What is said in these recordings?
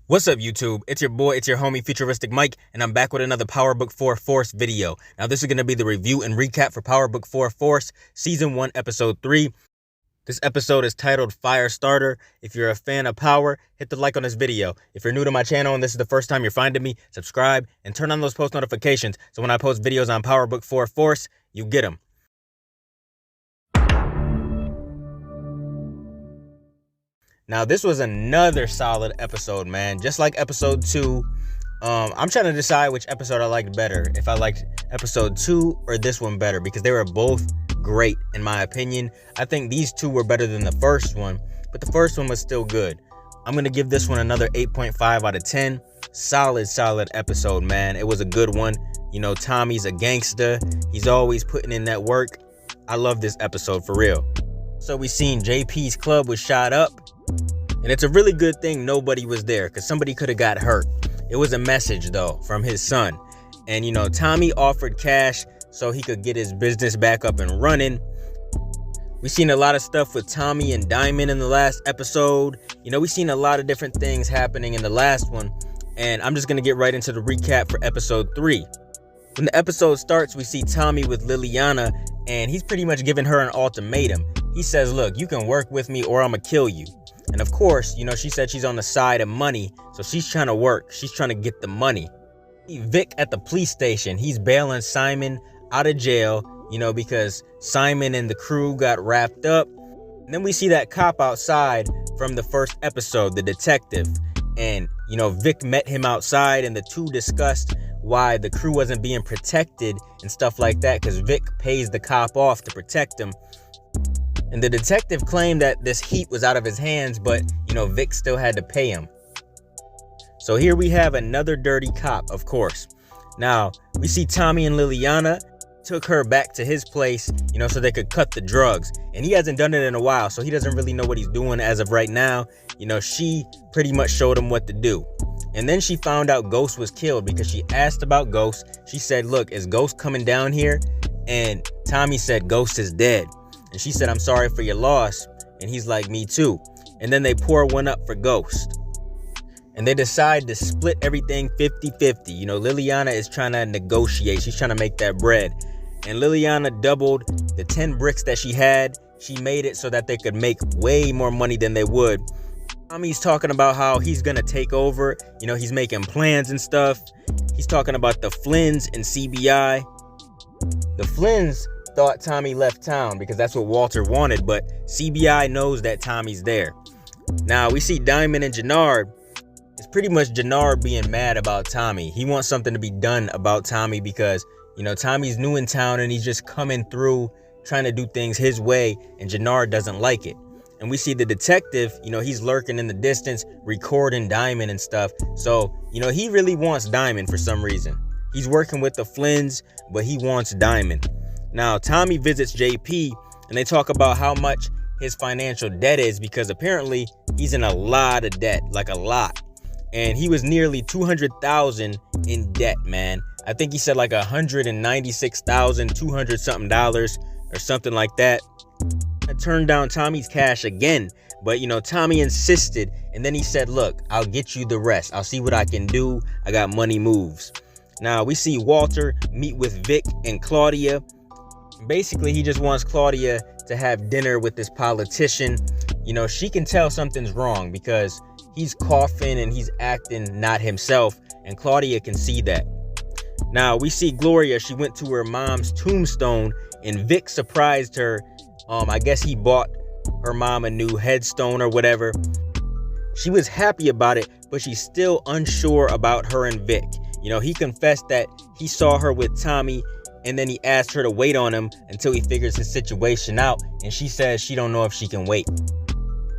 What's up, YouTube? It's your boy, it's your homie, FuturisticMike, and I'm back with another PowerBook 4 Force video. Now, this is going to be the review and recap for PowerBook 4 Force, Season 1, Episode 3. This episode is titled Firestarter. If you're a fan of Power, hit the like on this video. If you're new to my channel and this is the first time you're finding me, subscribe and turn on those post notifications so when I post videos on PowerBook 4 Force, you get them. Now, this was another solid episode, man. Just like episode 2, I'm trying to decide which episode I liked better. If I liked episode 2 or this one better, because they were both great, in my opinion. I think these two were better than the first one, but the first one was still good. I'm going to give this one another 8.5 out of 10. Solid episode, man. It was a good one. You know, Tommy's a gangster. He's always putting in that work. I love this episode, for real. So we seen JP's club was shot up. And it's a really good thing nobody was there, because somebody could have got hurt. It was a message, though, from his son. And, you know, Tommy offered cash so he could get his business back up and running. We seen a lot of stuff with Tommy and Diamond in the last episode. You know, we seen a lot of different things happening in the last one. And I'm just going to get right into the recap for episode 3. When the episode starts, we see Tommy with Liliana, and he's pretty much giving her an ultimatum. He says, look, you can work with me or I'm going to kill you. And of course, you know, she said she's on the side of money, so she's trying to work. She's trying to get the money. Vic at the police station, he's bailing Simon out of jail, you know, because Simon and the crew got wrapped up. And then we see that cop outside from the first episode, the detective. And, you know, Vic met him outside and the two discussed why the crew wasn't being protected and stuff like that, because Vic pays the cop off to protect him. And the detective claimed that this heat was out of his hands, but, you know, Vic still had to pay him. So here we have another dirty cop, of course. Now, we see Tommy and Liliana took her back to his place, you know, so they could cut the drugs. And he hasn't done it in a while, so he doesn't really know what he's doing as of right now. You know, she pretty much showed him what to do. And then she found out Ghost was killed because she asked about Ghost. She said, look, is Ghost coming down here? And Tommy said, Ghost is dead. And she said, I'm sorry for your loss. And he's like, me too. And then they pour one up for Ghost. And they decide to split everything 50-50. You know, Liliana is trying to negotiate. She's trying to make that bread. And Liliana doubled the 10 bricks that she had. She made it so that they could make way more money than they would. Tommy's talking about how he's going to take over. You know, he's making plans and stuff. He's talking about the Flynns and CBI. The Flynns thought Tommy left town because that's what Walter wanted, but CBI knows that Tommy's there. Now we see Diamond and Jannard. It's pretty much Jannard being mad about Tommy. He wants something to be done about Tommy because, you know, Tommy's new in town and he's just coming through trying to do things his way, and Jannard doesn't like it. And we see the detective, you know, he's lurking in the distance recording Diamond and stuff. So, you know, he really wants Diamond for some reason. He's working with the Flynns, but he wants Diamond. Now, Tommy visits JP, and they talk about how much his financial debt is, because apparently he's in a lot of debt, like a lot. And he was nearly $200,000 in debt, man. I think he said like $196,200 something dollars or something like that. I turned down Tommy's cash again, but, you know, Tommy insisted, and then he said, look, I'll get you the rest. I'll see what I can do. I got money moves. Now, we see Walter meet with Vic and Claudia. Basically, he just wants Claudia to have dinner with this politician. You know, she can tell something's wrong because he's coughing and he's acting not himself, and Claudia can see that. Now, we see Gloria. She went to her mom's tombstone, and Vic surprised her. I guess he bought her mom a new headstone or whatever. She was happy about it, but she's still unsure about her and Vic. You know, he confessed that he saw her with Tommy, and then he asked her to wait on him until he figures his situation out, and she says she don't know if she can wait.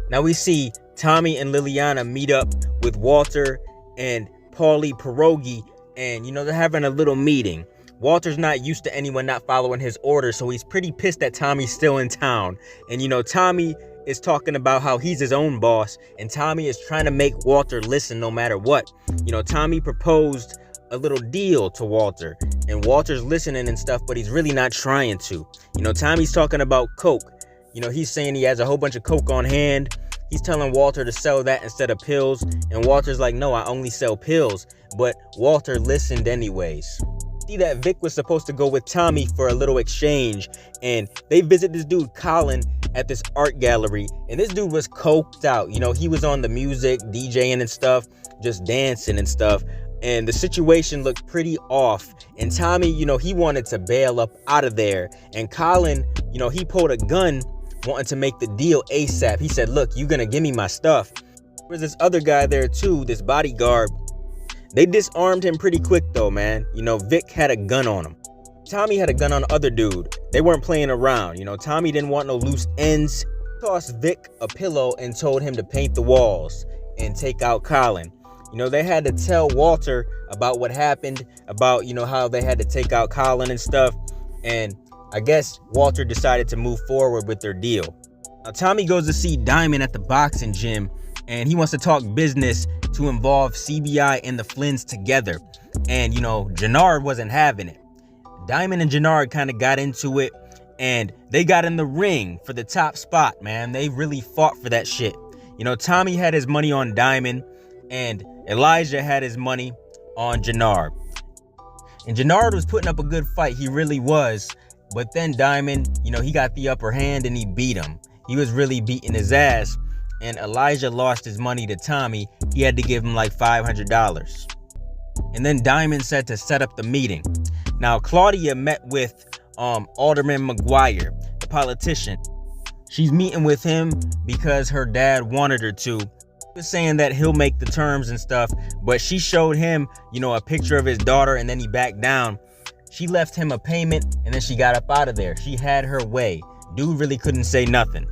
Now we see Tommy and Liliana meet up with Walter and Paulie Pierogi, and, you know, they're having a little meeting. Walter's not used to anyone not following his orders, so he's pretty pissed that Tommy's still in town. And, you know, Tommy is talking about how he's his own boss, and Tommy is trying to make Walter listen no matter what. You know, Tommy proposed a little deal to Walter, and Walter's listening and stuff, but he's really not trying to. You know, Tommy's talking about coke. You know, he's saying he has a whole bunch of coke on hand. He's telling Walter to sell that instead of pills, and Walter's like, no, I only sell pills. But Walter listened anyways. See that Vic was supposed to go with Tommy for a little exchange, and they visit this dude Colin at this art gallery, and this dude was coked out. You know, he was on the music, DJing and stuff, just dancing and stuff, and the situation looked pretty off. And Tommy, you know, he wanted to bail up out of there, and Colin, you know, he pulled a gun wanting to make the deal ASAP. He said, look, you're gonna give me my stuff. There was this other guy there too, this bodyguard. They disarmed him pretty quick though, man. You know, Vic had a gun on him. Tommy had a gun on the other dude. They weren't playing around. You know, Tommy didn't want no loose ends. He tossed Vic a pillow and told him to paint the walls and take out Colin. You know, they had to tell Walter about what happened, about, you know, how they had to take out Colin and stuff. And I guess Walter decided to move forward with their deal. Now, Tommy goes to see Diamond at the boxing gym, and he wants to talk business to involve CBI and the Flynns together. And, you know, Jannard wasn't having it. Diamond and Jannard kind of got into it, and they got in the ring for the top spot, man. They really fought for that shit. You know, Tommy had his money on Diamond, and Elijah had his money on Jannard. And Jannard was putting up a good fight. He really was. But then Diamond, you know, he got the upper hand and he beat him. He was really beating his ass. And Elijah lost his money to Tommy. He had to give him like $500. And then Diamond said to set up the meeting. Now, Claudia met with Alderman McGuire, the politician. She's meeting with him because her dad wanted her to. He was saying that he'll make the terms and stuff, but she showed him, you know, a picture of his daughter, and then he backed down. She left him a payment, and then she got up out of there. She had her way. Dude really couldn't say nothing.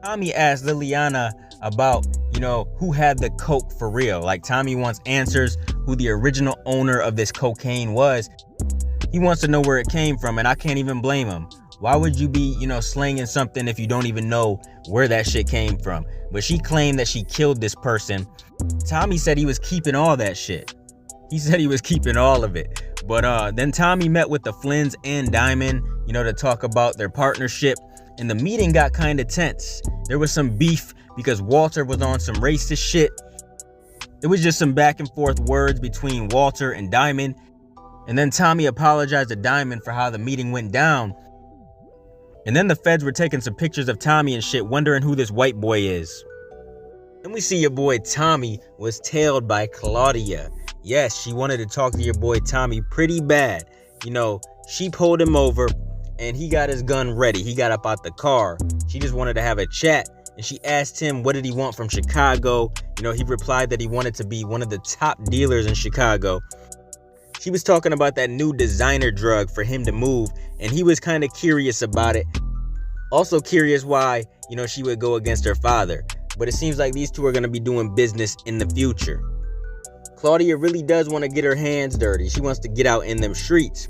Tommy asked Liliana about, you know, who had the coke for real. Like, Tommy wants answers, who the original owner of this cocaine was. He wants to know where it came from, and I can't even blame him. Why would you be, you know, slinging something if you don't even know where that shit came from? But she claimed that she killed this person. Tommy said he was keeping all that shit. He said he was keeping all of it. But then Tommy met with the Flynns and Diamond, you know, to talk about their partnership. And the meeting got kind of tense. There was some beef because Walter was on some racist shit. It was just some back and forth words between Walter and Diamond. And then Tommy apologized to Diamond for how the meeting went down. And then the feds were taking some pictures of Tommy and shit, wondering who this white boy is. Then we see your boy Tommy was tailed by Claudia. Yes, she wanted to talk to your boy Tommy pretty bad. You know, she pulled him over and he got his gun ready. He got up out the car. She just wanted to have a chat. And she asked him, what did he want from Chicago? You know, he replied that he wanted to be one of the top dealers in Chicago. She was talking about that new designer drug for him to move, and he was kind of curious about it. Also curious why, you know, she would go against her father. But it seems like these two are going to be doing business in the future. Claudia really does want to get her hands dirty. She wants to get out in them streets.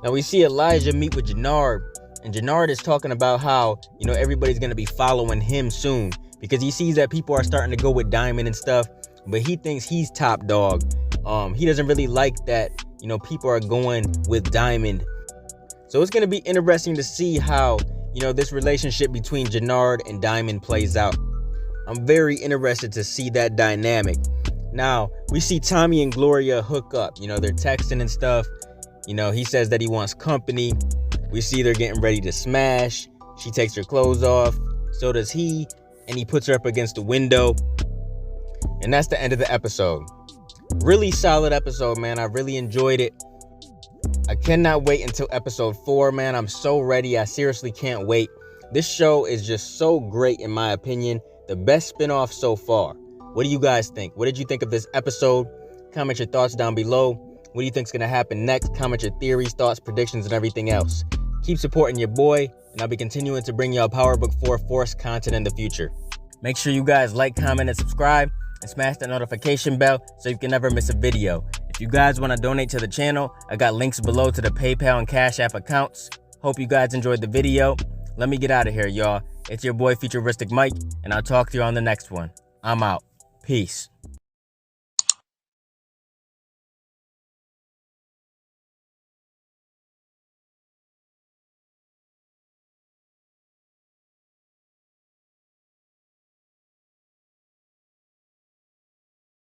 Now we see Elijah meet with Jannard, and Jannard is talking about how, you know, everybody's going to be following him soon because he sees that people are starting to go with Diamond and stuff, but he thinks he's top dog. He doesn't really like that, you know, people are going with Diamond. So it's going to be interesting to see how, you know, this relationship between Jannard and Diamond plays out. I'm very interested to see that dynamic. Now, we see Tommy and Gloria hook up. You know, they're texting and stuff. You know, he says that he wants company. We see they're getting ready to smash. She takes her clothes off. So does he. And he puts her up against the window. And that's the end of the episode. Really solid episode, man. I really enjoyed it. I cannot wait until episode 4, man. I'm so ready. I seriously can't wait. This show is just so great, in my opinion. The best spinoff so far. What do you guys think? What did you think of this episode? Comment your thoughts down below. What do you think is going to happen next? Comment your theories, thoughts, predictions, and everything else. Keep supporting your boy, and I'll be continuing to bring y'all Power Book 4 Force content in the future. Make sure you guys like, comment, and subscribe, and smash that notification bell so you can never miss a video. If you guys want to donate to the channel, I got links below to the PayPal and Cash App accounts. Hope you guys enjoyed the video. Let me get out of here, y'all. It's your boy FuturisticMike, and I'll talk to you on the next one. I'm out. Peace.